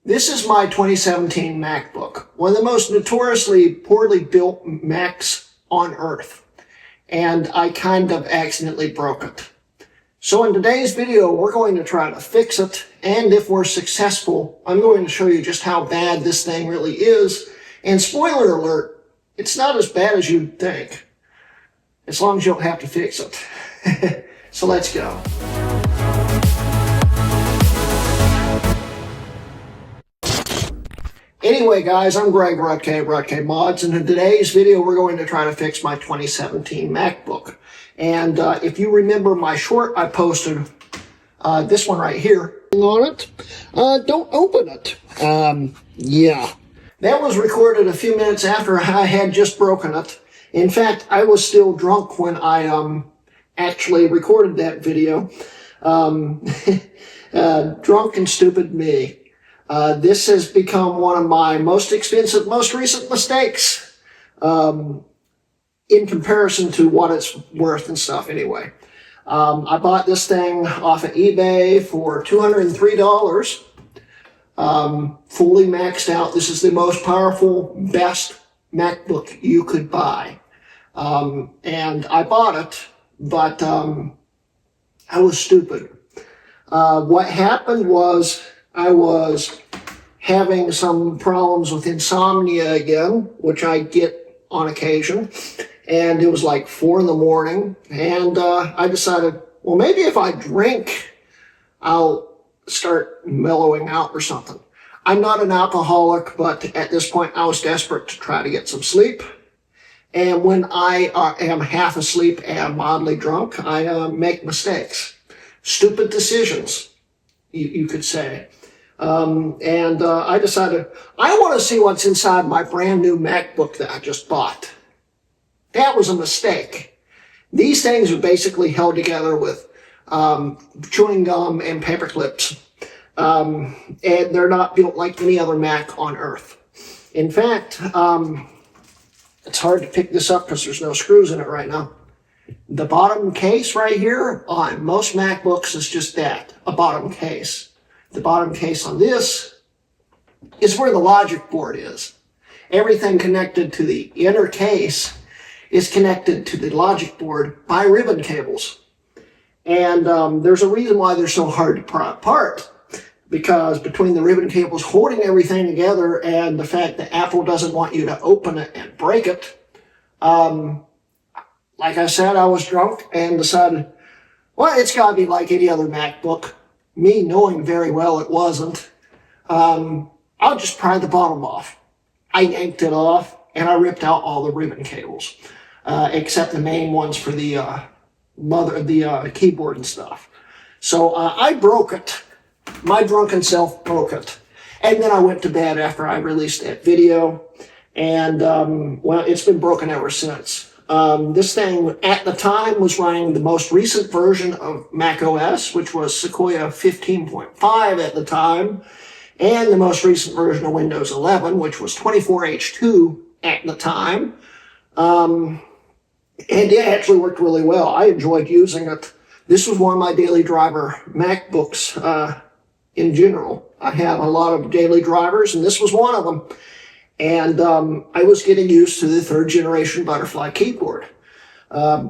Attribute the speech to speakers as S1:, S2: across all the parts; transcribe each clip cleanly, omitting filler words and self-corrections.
S1: This is my 2017 MacBook, one of the most notoriously poorly built Macs on earth, and I kind of accidentally broke it. So in today's video, we're going to try to fix it, and if we're successful, I'm going to show you just how bad this thing really is. And spoiler alert, it's not as bad as you'd think, as long as you don't have to fix it. So let's go. Anyway, guys, I'm Greg Hrutkay of Hrutkay Mods, and in today's video, we're going to try to fix my 2017 MacBook. And if you remember my short I posted, this one right here, on it, don't open it. Yeah. That was recorded a few minutes after I had just broken it. In fact, I was still drunk when I actually recorded that video. Drunk and stupid me. This has become one of my most expensive, most recent mistakes, in comparison to what it's worth and stuff anyway. I bought this thing off of eBay for $203, fully maxed out. This is the most powerful, best MacBook you could buy. And I bought it, but I was stupid. What happened was, I was having some problems with insomnia again, which I get on occasion, and it was like 4 in the morning, and I decided, well, maybe if I drink, I'll start mellowing out or something. I'm not an alcoholic, but at this point I was desperate to try to get some sleep, and when I am half asleep and mildly drunk, I make mistakes. Stupid decisions, you could say. I decided, I want to see what's inside my brand new MacBook that I just bought. That was a mistake. These things are basically held together with chewing gum and paper clips. And they're not built like any other Mac on earth. In fact, it's hard to pick this up because there's no screws in it right now. The bottom case right here on most MacBooks is just that, a bottom case. The bottom case on this is where the logic board is. Everything connected to the inner case is connected to the logic board by ribbon cables. And there's a reason why they're so hard to pry apart. Because between the ribbon cables holding everything together and the fact that Apple doesn't want you to open it and break it, like I said, I was drunk and decided, well, it's got to be like any other MacBook. Me knowing very well it wasn't. I'll just pry the bottom off. I yanked it off and I ripped out all the ribbon cables, except the main ones for the keyboard and stuff. So I broke it. My drunken self broke it. And then I went to bed after I released that video. And, well, it's been broken ever since. This thing at the time was running the most recent version of Mac OS, which was Sequoia 15.5 at the time, and the most recent version of Windows 11, which was 24H2 at the time. And it actually worked really well. I enjoyed using it. This was one of my daily driver MacBooks in general. I have a lot of daily drivers, and this was one of them. And I was getting used to the 3rd generation butterfly keyboard,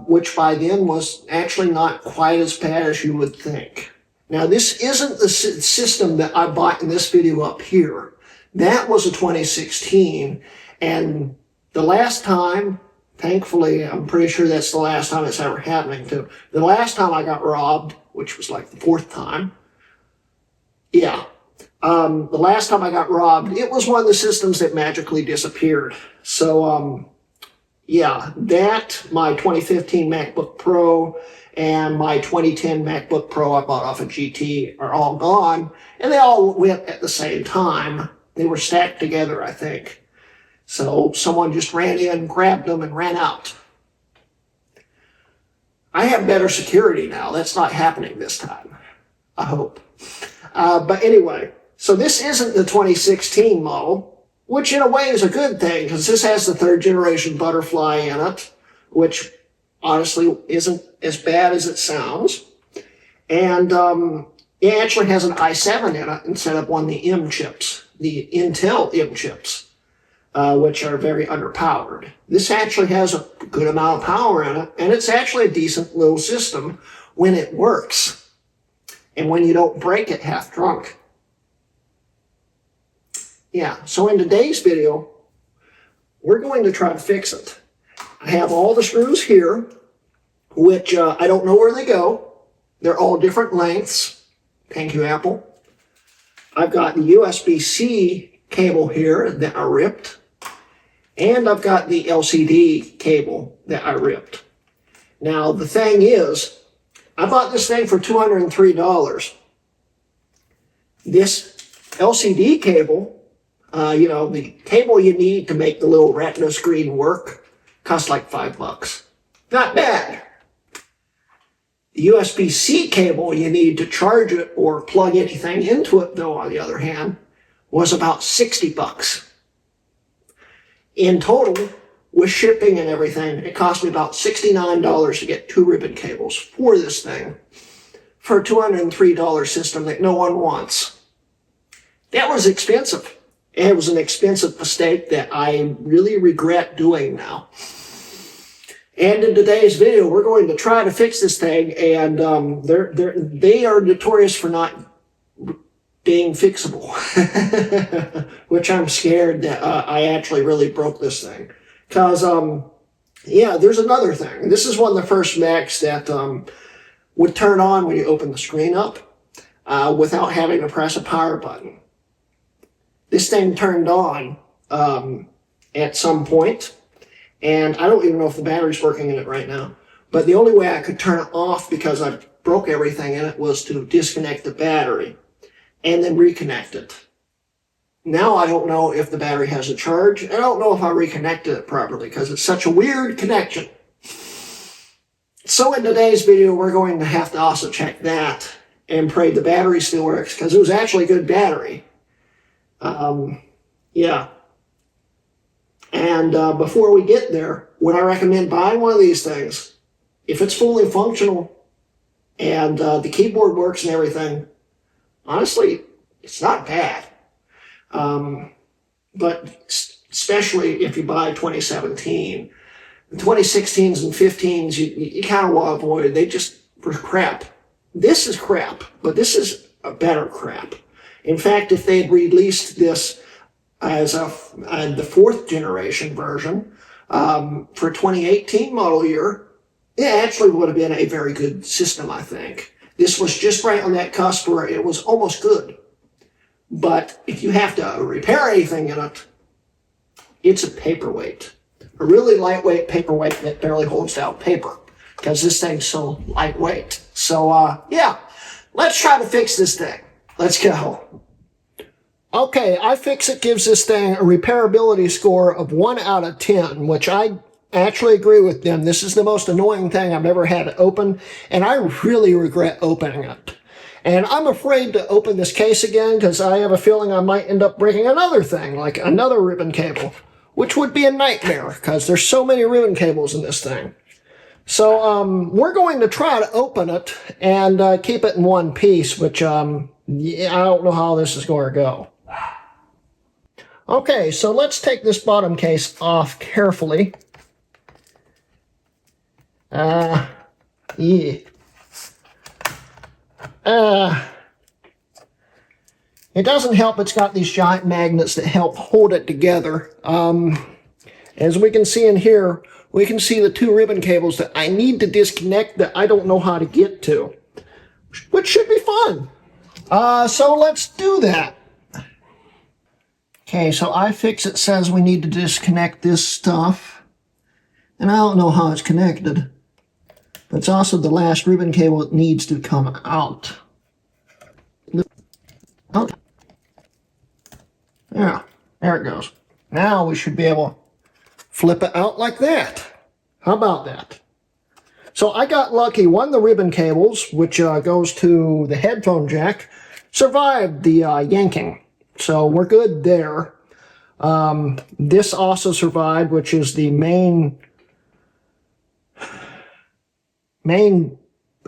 S1: which by then was actually not quite as bad as you would think. Now, this isn't the system that I bought in this video up here. That was a 2016, and the last time, thankfully, I'm pretty sure that's the last time it's ever happening to. The last time I got robbed, which was like the 4th time, yeah. The last time I got robbed, it was one of the systems that magically disappeared. So, yeah, my 2015 MacBook Pro and my 2010 MacBook Pro I bought off of GT are all gone, and they all went at the same time. They were stacked together, I think. So someone just ran in, grabbed them, and ran out. I have better security now. That's not happening this time, I hope. But anyway, so this isn't the 2016 model, which in a way is a good thing, because this has the 3rd generation butterfly in it, which honestly isn't as bad as it sounds. And it actually has an i7 in it instead of one of the M chips the Intel M chips, which are very underpowered. This actually has a good amount of power in it, and it's actually a decent little system when it works and when you don't break it half drunk. Yeah, so in today's video, we're going to try to fix it. I have all the screws here, which I don't know where they go. They're all different lengths. Thank you, Apple. I've got the USB-C cable here that I ripped. And I've got the LCD cable that I ripped. Now, the thing is, I bought this thing for $203. This LCD cable, the cable you need to make the little retina screen work, costs like $5. Not bad. The USB-C cable you need to charge it or plug anything into it, though, on the other hand, was about $60. In total, with shipping and everything, it cost me about $69 to get 2 ribbon cables for this thing for a $203 system that no one wants. That was expensive. It was an expensive mistake that I really regret doing now. And in today's video, we're going to try to fix this thing, and they are notorious for not being fixable, which I'm scared that I actually really broke this thing. Because, there's another thing. This is one of the first Macs that would turn on when you open the screen up without having to press a power button. This thing turned on at some point, and I don't even know if the battery's working in it right now. But the only way I could turn it off, because I broke everything in it, was to disconnect the battery and then reconnect it. Now I don't know if the battery has a charge. I don't know if I reconnected it properly because it's such a weird connection. So in today's video, we're going to have to also check that and pray the battery still works, because it was actually a good battery. And before we get there, would I recommend buying one of these things? If it's fully functional and the keyboard works and everything, honestly, it's not bad. But especially if you buy 2017, the 2016s and 15s, you kind of want to avoid. They just were crap. This is crap, but this is a better crap. In fact, if they had released this as the 4th generation version for 2018 model year, it actually would have been a very good system, I think. This was just right on that cusp where it was almost good. But if you have to repair anything in it, it's a paperweight. A really lightweight paperweight that barely holds down paper, because this thing's so lightweight. So, let's try to fix this thing. Let's go. Okay, iFixit gives this thing a repairability score of 1 out of 10, which I actually agree with them. This is the most annoying thing I've ever had to open, and I really regret opening it. And I'm afraid to open this case again because I have a feeling I might end up breaking another thing, like another ribbon cable, which would be a nightmare because there's so many ribbon cables in this thing. So we're going to try to open it and keep it in one piece, which I don't know how this is going to go. Okay, so let's take this bottom case off carefully. It doesn't help it's got these giant magnets that help hold it together. As we can see in here, we can see the 2 ribbon cables that I need to disconnect that I don't know how to get to, which should be fun. So let's do that. Okay, so iFixit says we need to disconnect this stuff, and I don't know how it's connected. But it's also the last ribbon cable that needs to come out. Okay. Yeah, there it goes. Now we should be able to flip it out like that. How about that? So I got lucky. One of the ribbon cables, which goes to the headphone jack, survived the yanking. So we're good there. This also survived, which is the main,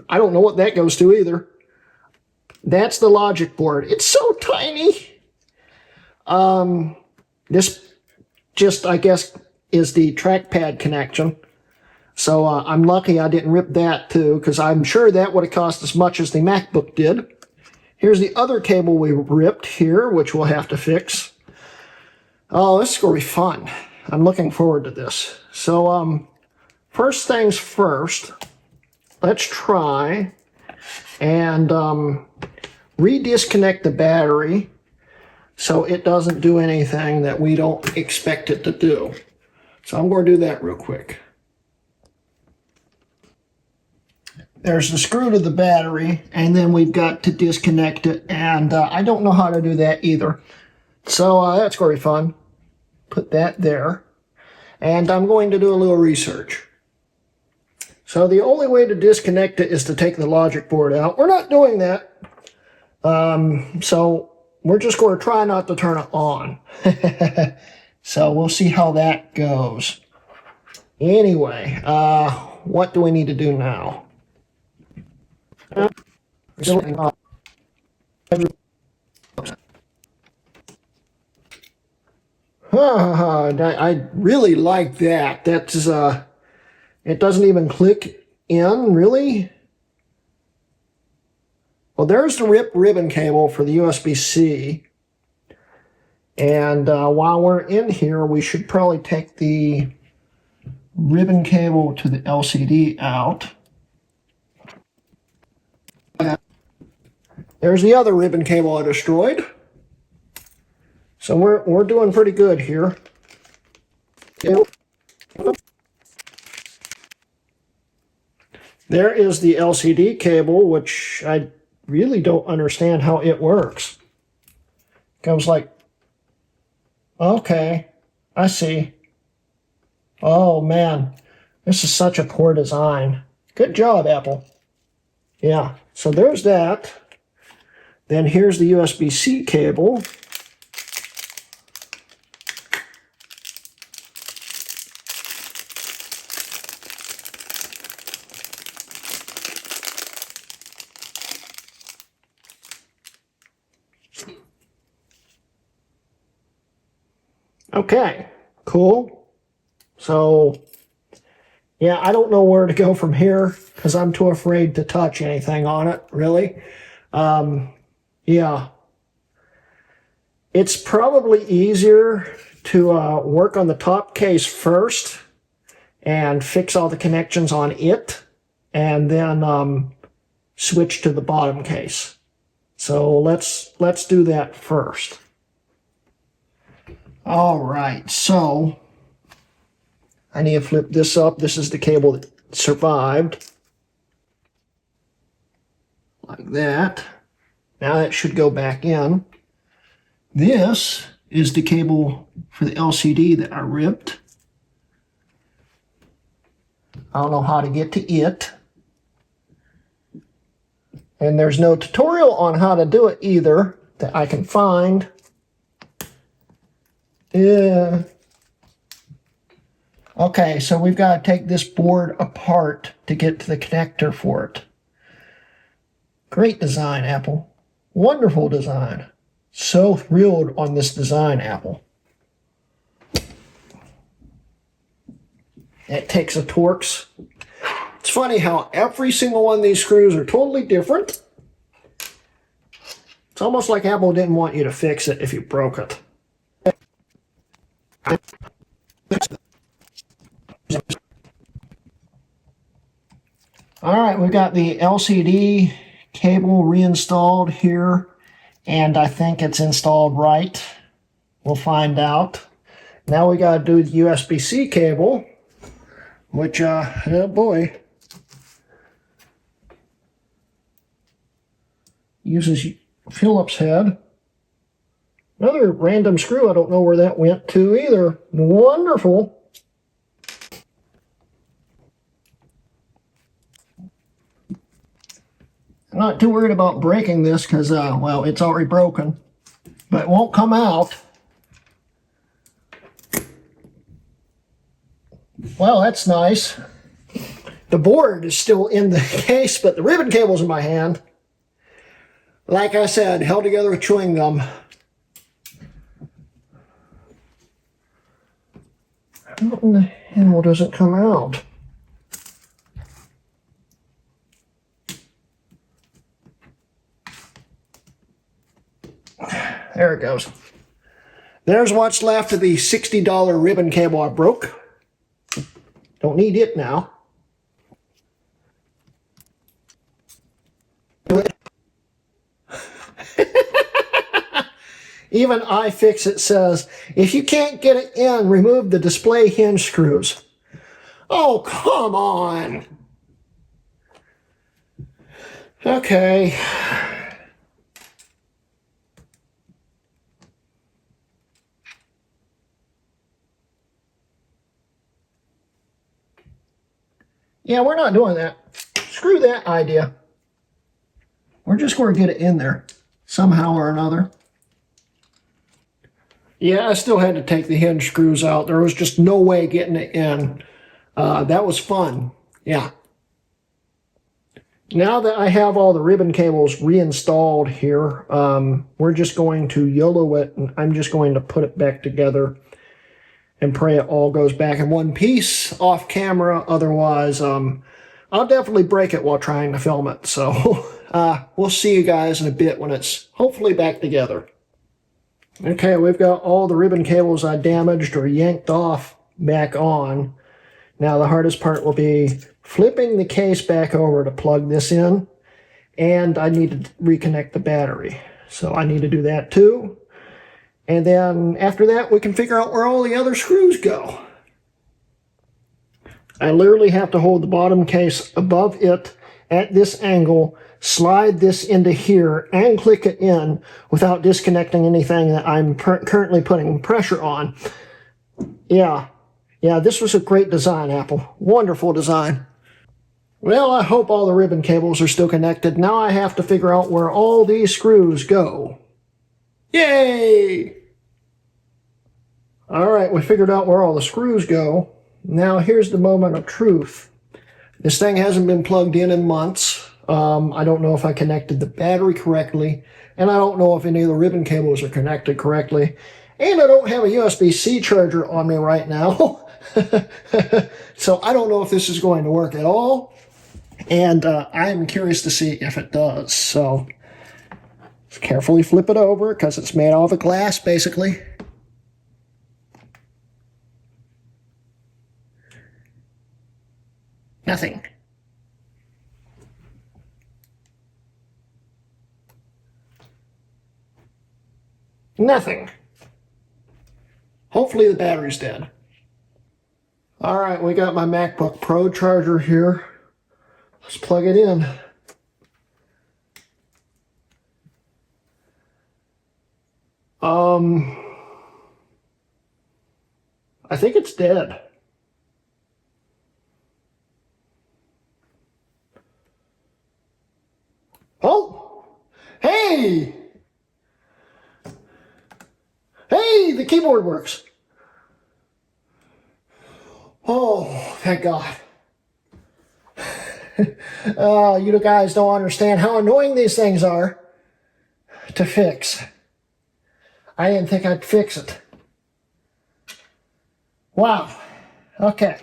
S1: I don't know what that goes to either. That's the logic board. It's so tiny. This just, I guess, is the trackpad connection. So I'm lucky I didn't rip that too, because I'm sure that would have cost as much as the MacBook did. Here's the other cable we ripped here, which we'll have to fix. Oh, this is going to be fun. I'm looking forward to this. So, first things first, let's try and re-disconnect the battery so it doesn't do anything that we don't expect it to do. So I'm going to do that real quick. There's the screw to the battery, and then we've got to disconnect it, and I don't know how to do that either. So that's going to be fun. Put that there. And I'm going to do a little research. So the only way to disconnect it is to take the logic board out. We're not doing that. So we're just going to try not to turn it on. So we'll see how that goes. Anyway, what do we need to do now? I really like that. That's it doesn't even click in, really. Well, there's the RIP ribbon cable for the USB-C. And while we're in here, we should probably take the ribbon cable to the LCD out. There's the other ribbon cable I destroyed. So we're doing pretty good here. There is the LCD cable, which I really don't understand how it works. Goes like, okay, I see. Oh man, this is such a poor design. Good job, Apple. Yeah, so there's that. Then here's the USB-C cable. Okay, cool. So, yeah, I don't know where to go from here because I'm too afraid to touch anything on it, really. Yeah. It's probably easier to work on the top case first and fix all the connections on it, and then switch to the bottom case. So let's do that first. All right, so I need to flip this up. This is the cable that survived. Like that. Now that should go back in. This is the cable for the LCD that I ripped. I don't know how to get to it. And there's no tutorial on how to do it either that I can find. Yeah. Okay, so we've got to take this board apart to get to the connector for it. Great design, Apple. Wonderful design. So thrilled on this design, Apple. It takes a Torx. It's funny how every single one of these screws are totally different. It's almost like Apple didn't want you to fix it if you broke it. All right, we've got the LCD cable reinstalled here, and I think it's installed right. We'll find out. Now we got to do the USB-C cable, which, oh boy, uses Phillips head. Another random screw. I don't know where that went to either. Wonderful. I'm not too worried about breaking this because, well, it's already broken. But it won't come out. Well, that's nice. The board is still in the case, but the ribbon cable's in my hand. Like I said, held together with chewing gum. What in the hell doesn't come out? There it goes. There's what's left of the $60 ribbon cable I broke. Don't need it now. Even iFixit says, if you can't get it in, remove the display hinge screws. Oh, come on. Okay. Yeah, we're not doing that. Screw that idea. We're just going to get it in there somehow or another. Yeah, I still had to take the hinge screws out. There was just no way getting it in. That was fun. Yeah. Now that I have all the ribbon cables reinstalled here, we're just going to YOLO it, and I'm just going to put it back together and pray it all goes back in one piece off camera. Otherwise, I'll definitely break it while trying to film it. So we'll see you guys in a bit when it's hopefully back together. Okay, we've got all the ribbon cables I damaged or yanked off back on. Now the hardest part will be flipping the case back over to plug this in, and I need to reconnect the battery. So I need to do that too. And then after that, we can figure out where all the other screws go. I literally have to hold the bottom case above it at this angle, slide this into here, and click it in without disconnecting anything that I'm currently putting pressure on. Yeah, this was a great design, Apple. Wonderful design. Well, I hope all the ribbon cables are still connected. Now I have to figure out where all these screws go. Yay! All right, we figured out where all the screws go. Now here's the moment of truth. This thing hasn't been plugged in months. I don't know if I connected the battery correctly, and I don't know if any of the ribbon cables are connected correctly, and I don't have a USB-C charger on me right now. So I don't know if this is going to work at all, and I'm curious to see if it does. So just carefully flip it over because it's made out of glass, basically. Nothing. Nothing. Hopefully the battery's dead. All right, we got my MacBook Pro charger here. Let's plug it in. I think it's dead. Oh! Hey! Hey, the keyboard works. Oh, thank God. You guys don't understand how annoying these things are to fix. I didn't think I'd fix it. Wow. Okay.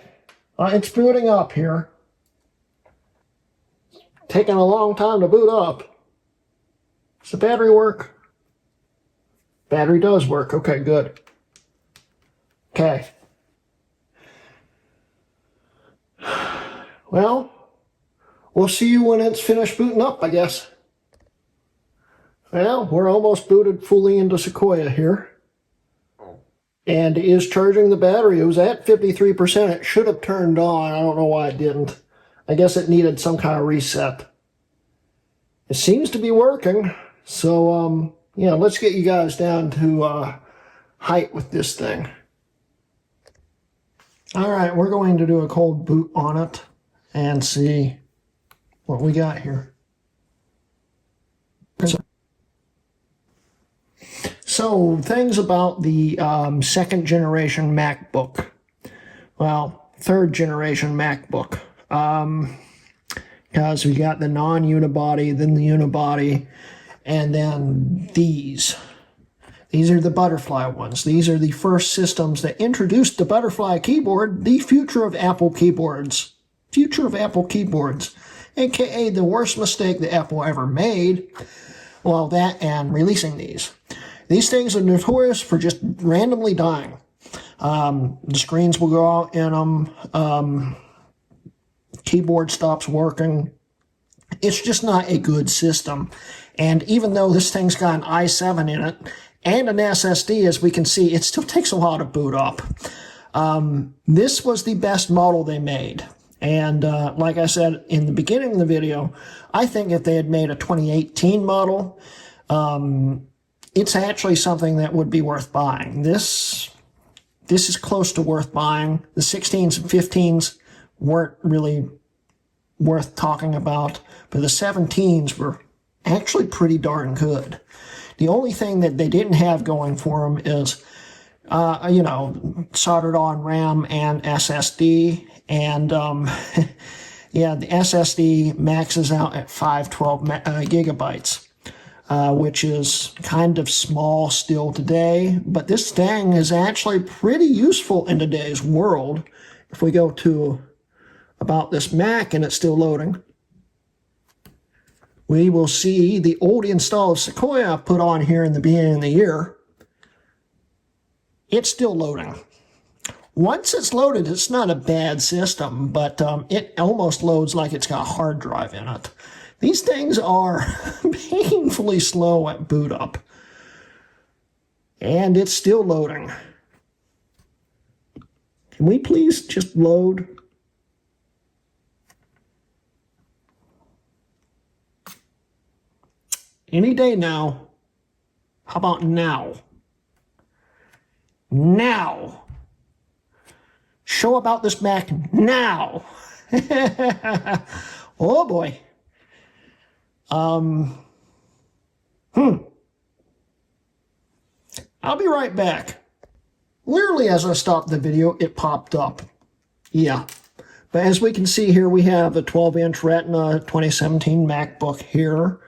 S1: It's booting up here. Taking a long time to boot up. Does the battery work? Battery does work. Okay, good. Okay. Well, we'll see you when it's finished booting up, I guess. Well, we're almost booted fully into Sequoia here. And it is charging the battery. It was at 53%. It should have turned on. I don't know why it didn't. I guess it needed some kind of reset. It seems to be working. So, yeah, let's get you guys down to height with this thing. All right, we're going to do a cold boot on it and see what we got here. So, things about the second generation MacBook. Well, third generation MacBook. Because we got the non-unibody, then the unibody, and then these. These are the butterfly ones. These are the first systems that introduced the butterfly keyboard, the future of Apple keyboards. Future of Apple keyboards, aka the worst mistake that Apple ever made. Well, that and releasing these. These things are notorious for just randomly dying. The screens will go out in them. Keyboard stops working. It's just not a good system. And even though this thing's got an i7 in it and an SSD, as we can see, it still takes a while to boot up. This was the best model they made. And like I said in the beginning of the video, I think if they had made a 2018 model, it's actually something that would be worth buying. This is close to worth buying. The 16s and 15s weren't really worth talking about, but the 17s were actually pretty darn good. The only thing that they didn't have going for them is, soldered on RAM and SSD, and yeah, the SSD maxes out at 512 gigabytes, which is kind of small still today, but this thing is actually pretty useful in today's world. If we go to about this Mac and it's still loading, we will see the old install of Sequoia I put on here in the beginning of the year. It's still loading. Once it's loaded, it's not a bad system, but it almost loads like it's got a hard drive in it. These things are painfully slow at boot up. And it's still loading. Can we please just load? Any day now. How about now? Now. Show about this Mac now. Oh boy. I'll be right back. Literally as I stopped the video, it popped up. Yeah. But as we can see here, we have a 12-inch Retina 2017 MacBook here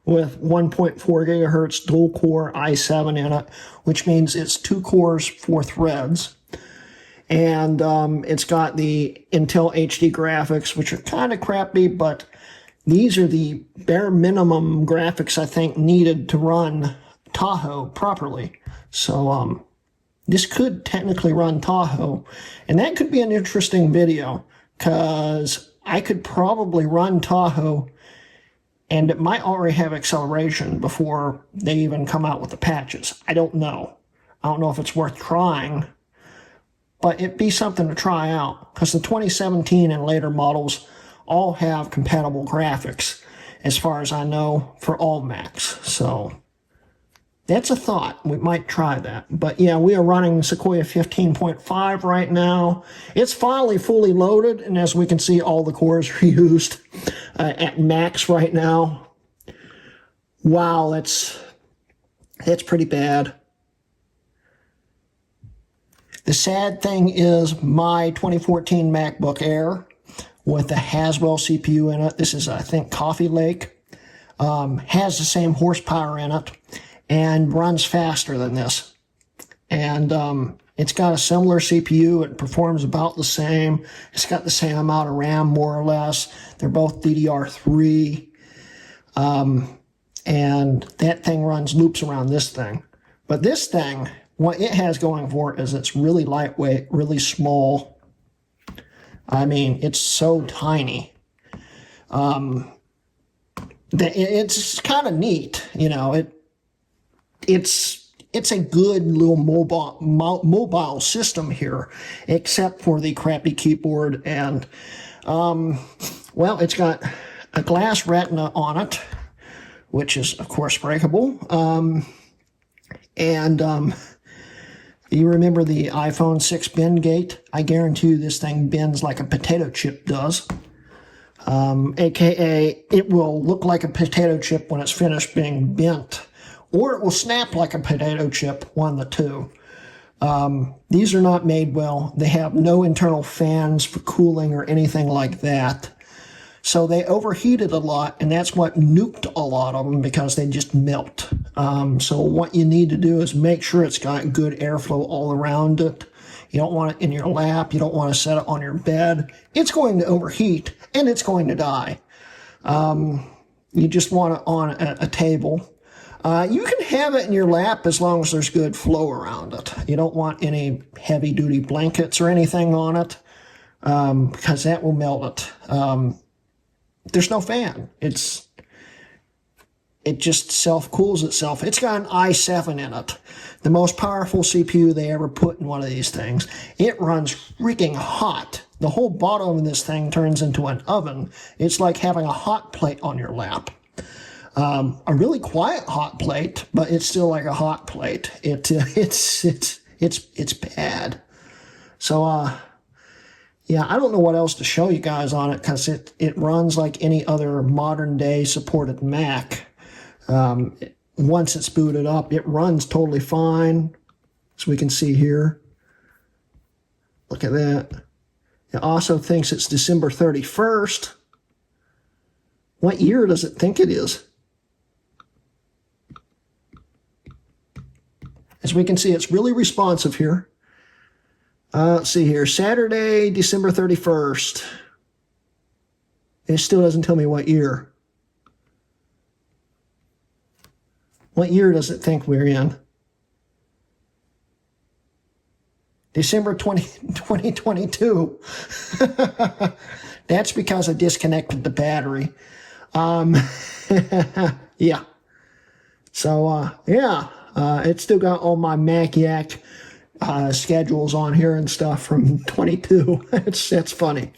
S1: with 1.4 gigahertz dual-core i7 in it, which means it's 2 cores, 4 threads. And it's got the Intel HD graphics, which are kind of crappy, but these are the bare minimum graphics I think needed to run Tahoe properly. So this could technically run Tahoe, and that could be an interesting video, because I could probably run Tahoe, and it might already have acceleration before they even come out with the patches. I don't know. I don't know if it's worth trying, but it'd be something to try out, because the 2017 and later models all have compatible graphics, as far as I know, for all Macs. So that's a thought. We might try that. But yeah, we are running Sequoia 15.5 right now. It's finally fully loaded, and as we can see, all the cores are used at max right now. Wow, that's pretty bad. The sad thing is my 2014 MacBook Air with the Haswell CPU in it, this is, I think, Coffee Lake, has the same horsepower in it and runs faster than this. And it's got a similar CPU. It performs about the same. It's got the same amount of RAM, more or less. They're both DDR3. And that thing runs loops around this thing. But this thing, what it has going for it is it's really lightweight, really small. I mean, it's so tiny. It's kind of neat, you know. It's a good little mobile system here, except for the crappy keyboard. And well, it's got a glass Retina on it, which is of course breakable. You remember the iPhone 6 bend gate? I guarantee you this thing bends like a potato chip does. AKA, it will look like a potato chip when it's finished being bent. Or it will snap like a potato chip, one of the two. These are not made well. They have no internal fans for cooling or anything like that. So they overheated a lot, and that's what nuked a lot of them, because they just melt. So what you need to do is make sure it's got good airflow all around it. You don't want it in your lap. You don't want to set it on your bed. It's going to overheat and it's going to die. You just want it on a table. You can have it in your lap as long as there's good flow around it. You don't want any heavy-duty blankets or anything on it, because that will melt it. There's no fan. It just self-cools itself. It's got an i7 in it, the most powerful CPU they ever put in one of these things. It runs freaking hot. The whole bottom of this thing turns into an oven. It's like having a hot plate on your lap. A really quiet hot plate, but it's still like a hot plate. It's bad. So, yeah, I don't know what else to show you guys on it, because it runs like any other modern day supported Mac. Once it's booted up, it runs totally fine, as we can see here. Look at that. It also thinks it's December 31st. What year does it think it is? As we can see, it's really responsive here. Let's see here. Saturday, December 31st. It still doesn't tell me what year. What year does it think we're in? December 2022. That's because I disconnected the battery. Yeah. So, yeah. It's still got all my Mac-Yak schedules on here and stuff from 22. It's funny.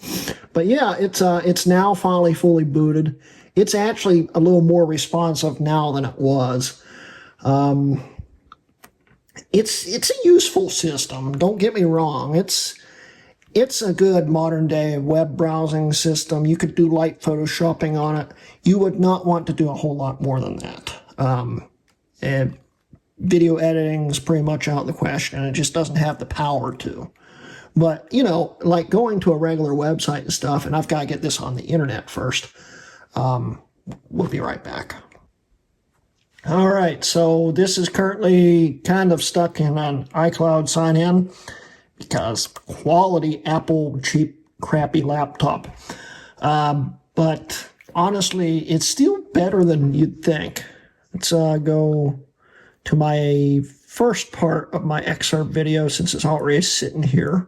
S1: But yeah, it's now finally fully booted. It's actually a little more responsive now than it was. It's a useful system. Don't get me wrong. It's a good modern day web browsing system. You could do light photoshopping on it. You would not want to do a whole lot more than that. And video editing is pretty much out of the question. It just doesn't have the power to. But, you know, like going to a regular website and stuff, and I've got to get this on the internet first. We'll be right back. All right, so this is currently kind of stuck in an iCloud sign-in because quality Apple cheap, crappy laptop. But honestly, it's still better than you'd think. Let's go to my first part of my excerpt video since it's already sitting here.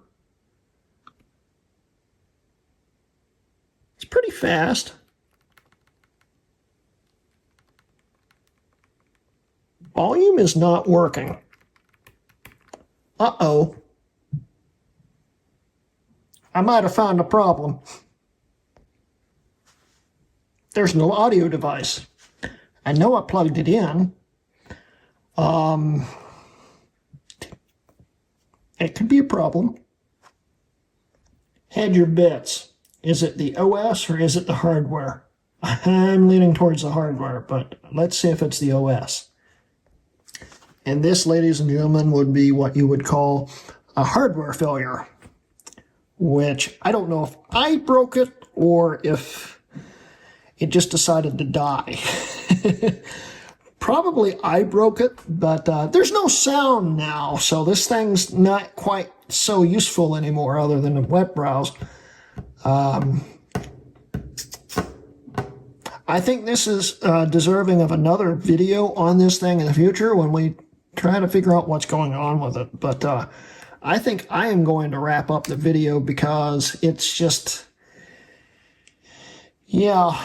S1: It's pretty fast. Volume is not working. Uh-oh. I might have found a problem. There's no audio device. I know I plugged it in. It could be a problem. Hedge your bets. Is it the OS or is it the hardware? I'm leaning towards the hardware, but let's see if it's the OS. And this, ladies and gentlemen, would be what you would call a hardware failure, which I don't know if I broke it or if it just decided to die. Probably I broke it, but there's no sound now, so this thing's not quite so useful anymore other than a web browse. I think this is deserving of another video on this thing in the future when we try to figure out what's going on with it. But I think I am going to wrap up the video because it's just, yeah,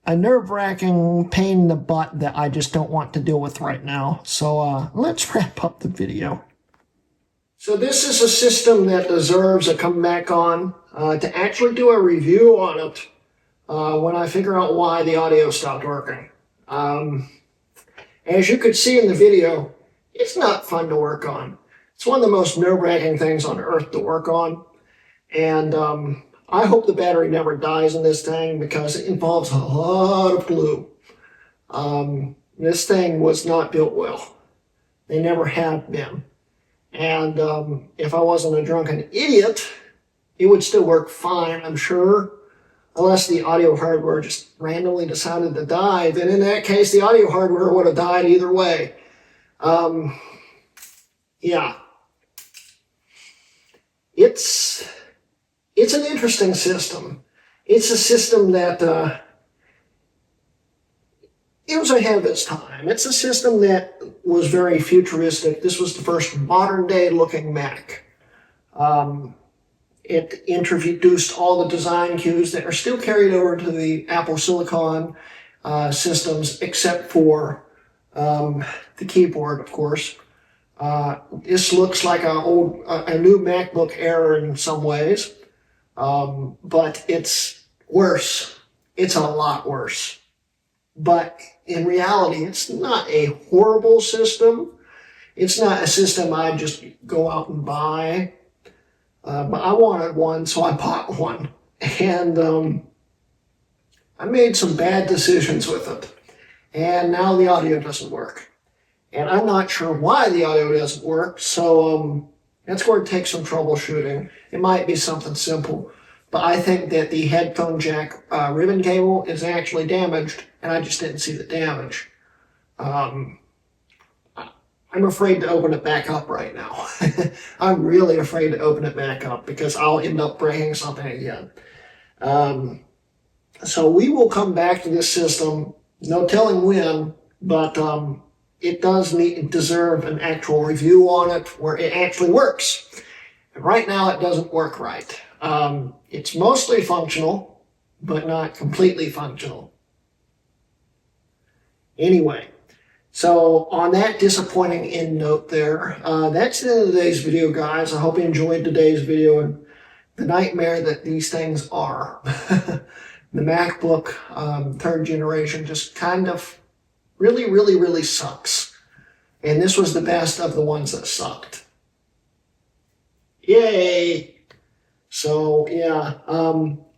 S1: a nerve-wracking pain in the butt that I just don't want to deal with right now. So let's wrap up the video. So this is a system that deserves a comeback on to actually do a review on it when I figure out why the audio stopped working. As you could see in the video, it's not fun to work on. It's one of the most nerve-wracking things on earth to work on. And I hope the battery never dies in this thing because it involves a lot of glue. This thing was not built well. They never have been. And if I wasn't a drunken idiot, it would still work fine, I'm sure. unless the audio hardware just randomly decided to die, then in that case, the audio hardware would have died either way. Yeah. It's an interesting system. It's a system that it was ahead of its time. It's a system that was very futuristic. This was the first modern day looking Mac. It introduced all the design cues that are still carried over to the Apple Silicon systems, except for the keyboard, of course. This looks like a new MacBook Air in some ways, but it's worse. It's a lot worse. But in reality, it's not a horrible system. It's not a system I'd just go out and buy. But I wanted one, so I bought one. And I made some bad decisions with it. And now the audio doesn't work. And I'm not sure why the audio doesn't work, so that's going to take some troubleshooting. It might be something simple. But I think that the headphone jack ribbon cable is actually damaged, and I just didn't see the damage. I'm afraid to open it back up right now. I'm really afraid to open it back up because I'll end up breaking something again. So we will come back to this system, no telling when, but it does deserve an actual review on it where it actually works. And right now it doesn't work right. It's mostly functional, but not completely functional. Anyway, so on that disappointing end note there, that's the end of today's video, guys. I hope you enjoyed today's video and the nightmare that these things are. The MacBook 3rd generation just kind of really sucks. And this was the best of the ones that sucked. Yay! So, yeah.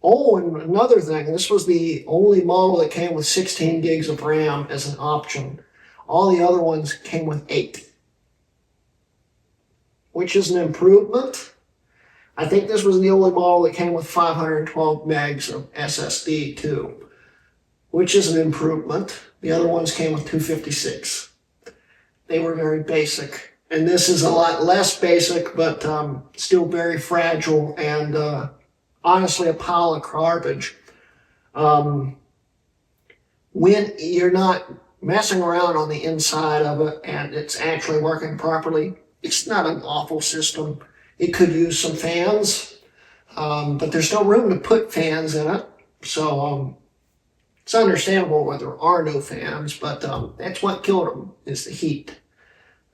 S1: Oh, and another thing, this was the only model that came with 16 gigs of RAM as an option. All the other ones came with 8, which is an improvement. I think this was the only model that came with 512 megs of SSD too, which is an improvement. The other ones came with 256. They were very basic. And this is a lot less basic, but still very fragile and honestly a pile of garbage. When you're not messing around on the inside of it and it's actually working properly, it's not an awful system. It could use some fans, but there's no room to put fans in it. So it's understandable why there are no fans, but that's what killed them, is the heat.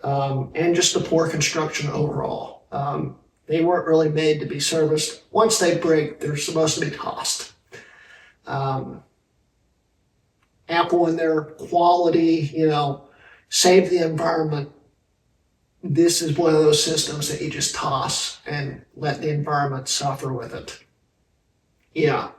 S1: And just the poor construction overall. They weren't really made to be serviced. Once they break, they're supposed to be tossed. Apple and their quality, save the environment. This is one of those systems that you just toss and let the environment suffer with it. Yeah.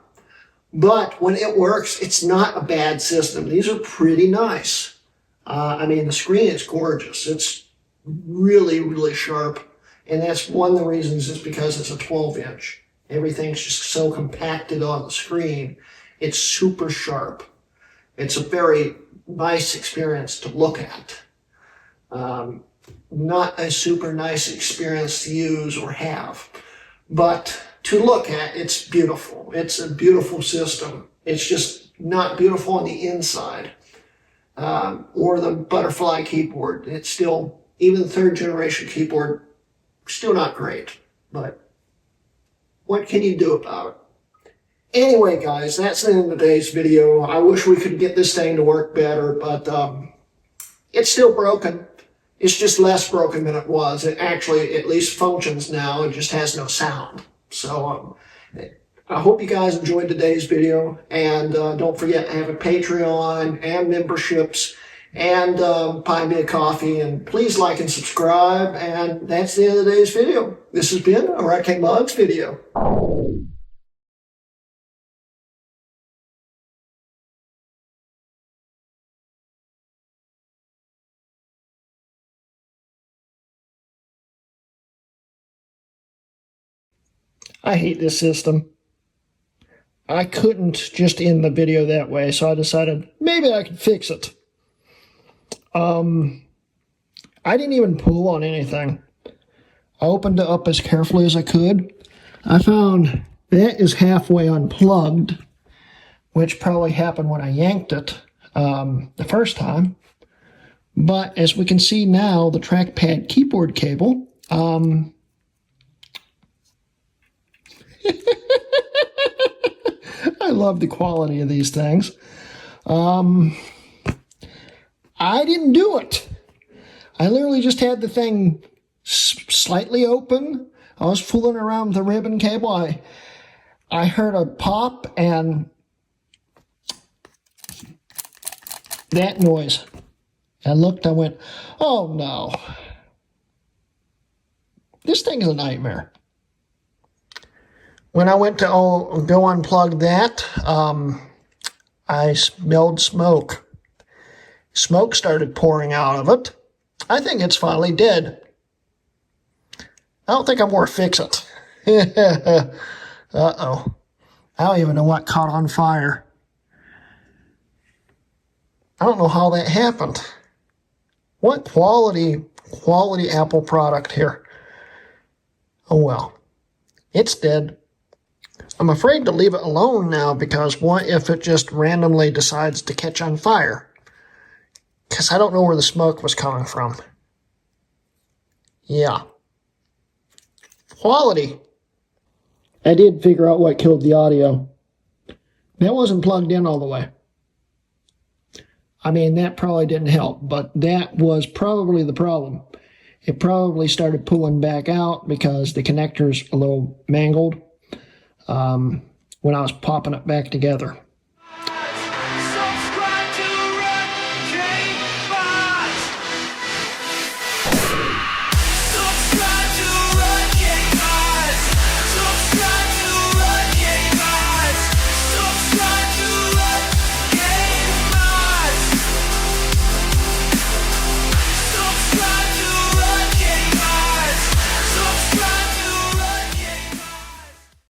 S1: But when it works, it's not a bad system. These are pretty nice. The screen is gorgeous. It's really sharp. And that's one of the reasons is because it's a 12-inch. Everything's just so compacted on the screen. It's super sharp. It's a very nice experience to look at. Not a super nice experience to use or have. But to look at, it's beautiful. It's a beautiful system. It's just not beautiful on the inside. Or the butterfly keyboard. It's still, even the 3rd generation keyboard, still not great. But what can you do about it? Anyway, guys, that's the end of today's video. I wish we could get this thing to work better, but it's still broken. It's just less broken than it was. It actually at least functions now. It just has no sound. So I hope you guys enjoyed today's video, and don't forget, I have a Patreon and memberships and buy me a coffee, and please like and subscribe, and that's the end of today's video. This has been a Hrutkay Mugs video. I hate this system. I couldn't just end the video that way, so I decided maybe I could fix it. I didn't even pull on anything. I opened it up as carefully as I could. I found that is halfway unplugged, which probably happened when I yanked it the first time. But as we can see now, the trackpad keyboard cable, I love the quality of these things. I didn't do it. I literally just had the thing slightly open. I was fooling around with the ribbon cable. I heard a pop and that noise. I looked, I went, oh no. This thing is a nightmare. When I went to go unplug that, I smelled smoke. Smoke started pouring out of it. I think it's finally dead. I don't think I'm going to fix it. Uh-oh. I don't even know what caught on fire. I don't know how that happened. What quality Apple product here. Oh well. It's dead. I'm afraid to leave it alone now because what if it just randomly decides to catch on fire? Because I don't know where the smoke was coming from. Yeah. Quality. I did figure out what killed the audio. That wasn't plugged in all the way. I mean, that probably didn't help, but that was probably the problem. It probably started pulling back out because the connector's a little mangled when I was popping it back together.